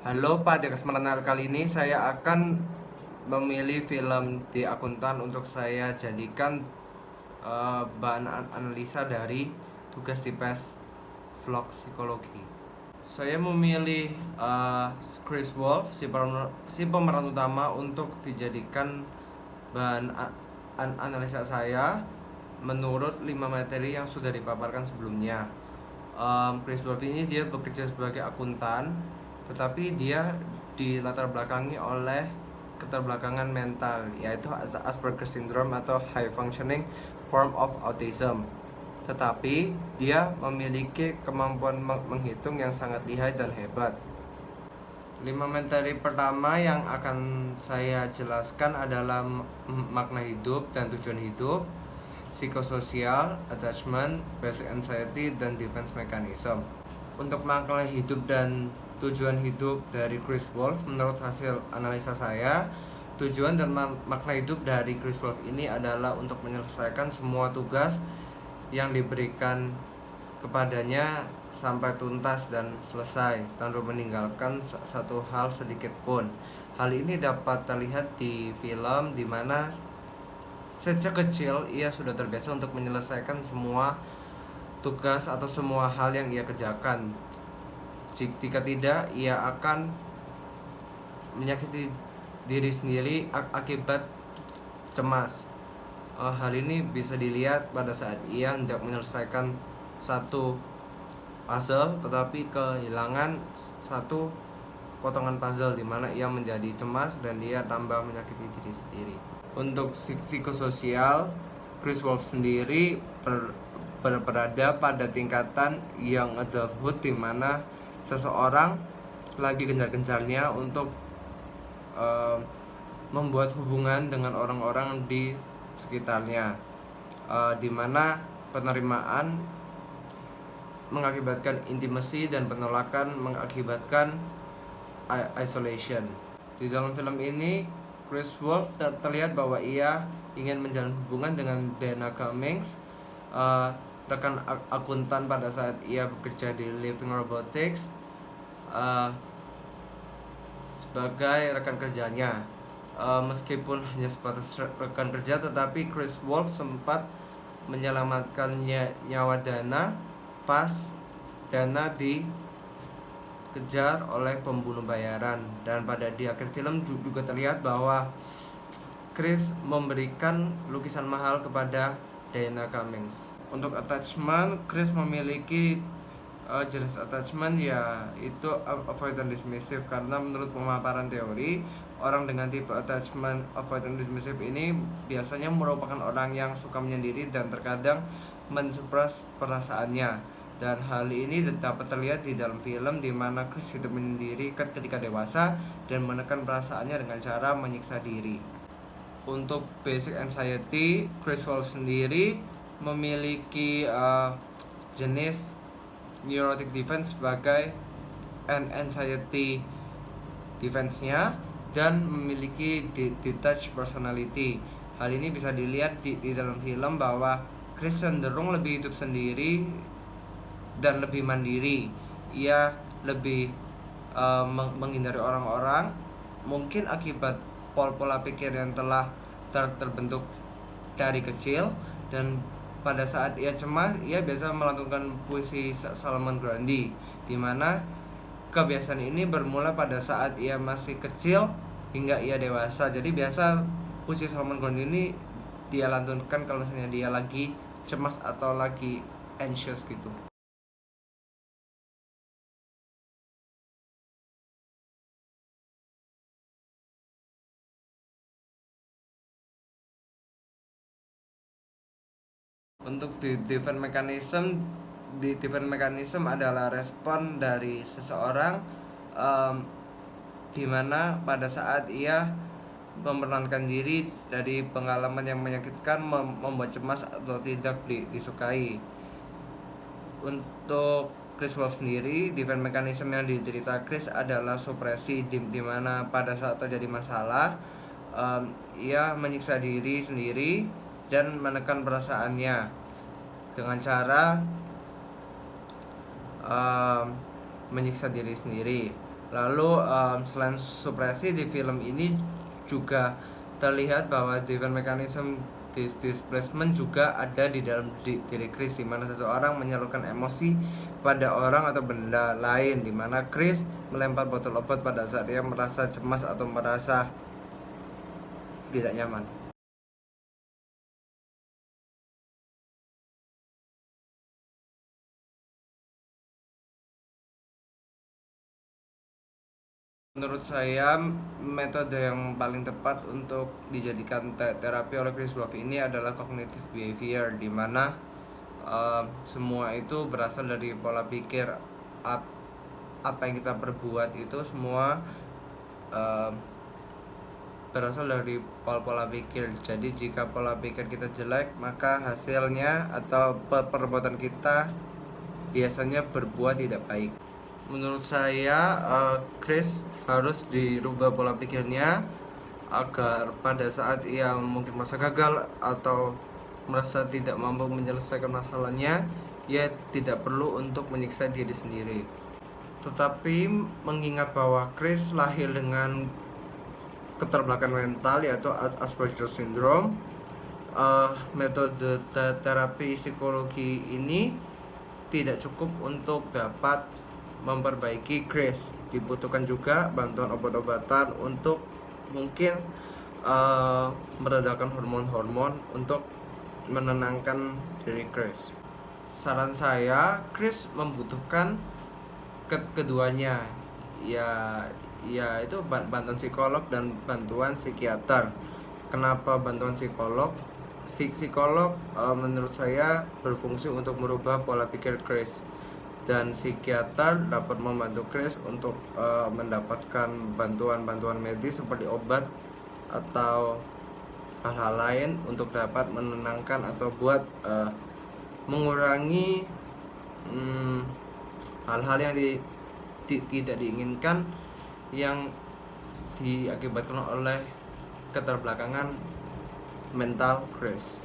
Halo Pak, di kesempatan kali ini saya akan memilih film The Akuntan untuk saya jadikan bahan analisa dari tugas di PES Vlog Psikologi. Saya memilih Chris Wolf, si pemeran utama, untuk dijadikan bahan analisa saya menurut 5 materi yang sudah dipaparkan sebelumnya. Chris Wolf ini dia bekerja sebagai akuntan, tetapi dia dilatar belakangi oleh keterbelakangan mental, yaitu Asperger syndrome atau high functioning form of autism. Tetapi dia memiliki kemampuan menghitung yang sangat lihai dan hebat. 5 materi pertama yang akan saya jelaskan adalah makna hidup dan tujuan hidup, psikososial, attachment, basic anxiety, dan defense mechanism. Untuk makna hidup dan tujuan hidup dari Chris Wolf, menurut hasil analisa saya, tujuan dan makna hidup dari Chris Wolf ini adalah untuk menyelesaikan semua tugas yang diberikan kepadanya sampai tuntas dan selesai tanpa meninggalkan satu hal sedikit pun. Hal ini dapat terlihat di film di mana sejak kecil ia sudah terbiasa untuk menyelesaikan semua tugas atau semua hal yang ia kerjakan. Jika tidak, ia akan menyakiti diri sendiri akibat cemas. Hal ini bisa dilihat pada saat ia hendak menyelesaikan satu puzzle tetapi kehilangan satu potongan puzzle, di mana ia menjadi cemas dan dia tambah menyakiti diri sendiri. Untuk psikososial, Chris Wolf sendiri berada pada tingkatan young adulthood, di mana seseorang lagi gencar-gencarnya untuk membuat hubungan dengan orang-orang di sekitarnya, di mana penerimaan mengakibatkan intimacy dan penolakan mengakibatkan isolation. Di dalam film ini, Chris Wolf terlihat bahwa ia ingin menjalin hubungan dengan Dana Cummings, rekan akuntan pada saat ia bekerja di Living Robotics, sebagai rekan kerjanya. Meskipun hanya sebatas rekan kerja, tetapi Chris Wolf sempat menyelamatkan nyawa Dana pas Dana dikejar oleh pembunuh bayaran. Dan pada di akhir film juga terlihat bahwa Chris memberikan lukisan mahal kepada Dana Cummings. Untuk attachment, Chris memiliki jenis attachment yaitu avoidant dismissive, karena menurut pemaparan teori, orang dengan tipe attachment avoidant dismissive ini biasanya merupakan orang yang suka menyendiri dan terkadang mensupras perasaannya. Dan hal ini dapat terlihat di dalam film, di mana Chris hidup menyendiri ketika dewasa dan menekan perasaannya dengan cara menyiksa diri. Untuk basic anxiety, Chris Wolf sendiri memiliki jenis neurotic defense sebagai anxiety defense-nya, dan memiliki detached personality. Hal ini bisa dilihat di dalam film bahwa Chris cenderung lebih hidup sendiri dan lebih mandiri. Ia lebih menghindari orang-orang, mungkin akibat pola pikir yang telah terbentuk dari kecil. Dan pada saat ia cemas, ia biasa melantunkan puisi Salman Rushdie, di mana kebiasaan ini bermula pada saat ia masih kecil hingga ia dewasa. Jadi biasa puisi Salman Rushdie ini dia lantunkan kalau misalnya dia lagi cemas atau lagi anxious gitu. Untuk defense mechanism adalah respon dari seseorang, di mana pada saat ia memerankan diri dari pengalaman yang menyakitkan, membuat cemas atau tidak disukai. Untuk Chris Wolf sendiri, defense mechanism yang diderita Chris adalah supresi, di mana pada saat terjadi masalah, ia menyiksa diri sendiri dan menekan perasaannya dengan cara menyiksa diri sendiri. Lalu selain supresi, di film ini juga terlihat bahwa defense mechanism displacement juga ada di dalam diri Chris, di mana seseorang menyalurkan emosi pada orang atau benda lain, di mana Chris melempar botol obat pada saat dia merasa cemas atau merasa tidak nyaman. Menurut saya, metode yang paling tepat untuk dijadikan terapi oleh Chris Wolf ini adalah cognitive behavior, di mana semua itu berasal dari pola pikir. Apa yang kita perbuat itu semua uh, berasal dari pola pikir. Jadi jika pola pikir kita jelek, maka hasilnya atau perbuatan kita biasanya berbuat tidak baik. Menurut saya, Chris harus dirubah pola pikirnya agar pada saat ia mungkin merasa gagal atau merasa tidak mampu menyelesaikan masalahnya, ia tidak perlu untuk menyiksa diri sendiri. Tetapi mengingat bahwa Chris lahir dengan keterbelakangan mental, yaitu Asperger syndrome, metode terapi psikologi ini tidak cukup untuk dapat memperbaiki Chris. Dibutuhkan juga bantuan obat-obatan untuk mungkin meredakan hormon-hormon untuk menenangkan diri Chris. Saran saya, Chris membutuhkan keduanya, ya itu bantuan psikolog dan bantuan psikiater. Kenapa bantuan psikolog? Psikolog menurut saya berfungsi untuk merubah pola pikir Chris, dan psikiater dapat membantu Chris untuk mendapatkan bantuan medis seperti obat atau hal-hal lain untuk dapat menenangkan atau buat mengurangi hal-hal yang tidak diinginkan yang diakibatkan oleh keterbelakangan mental Chris.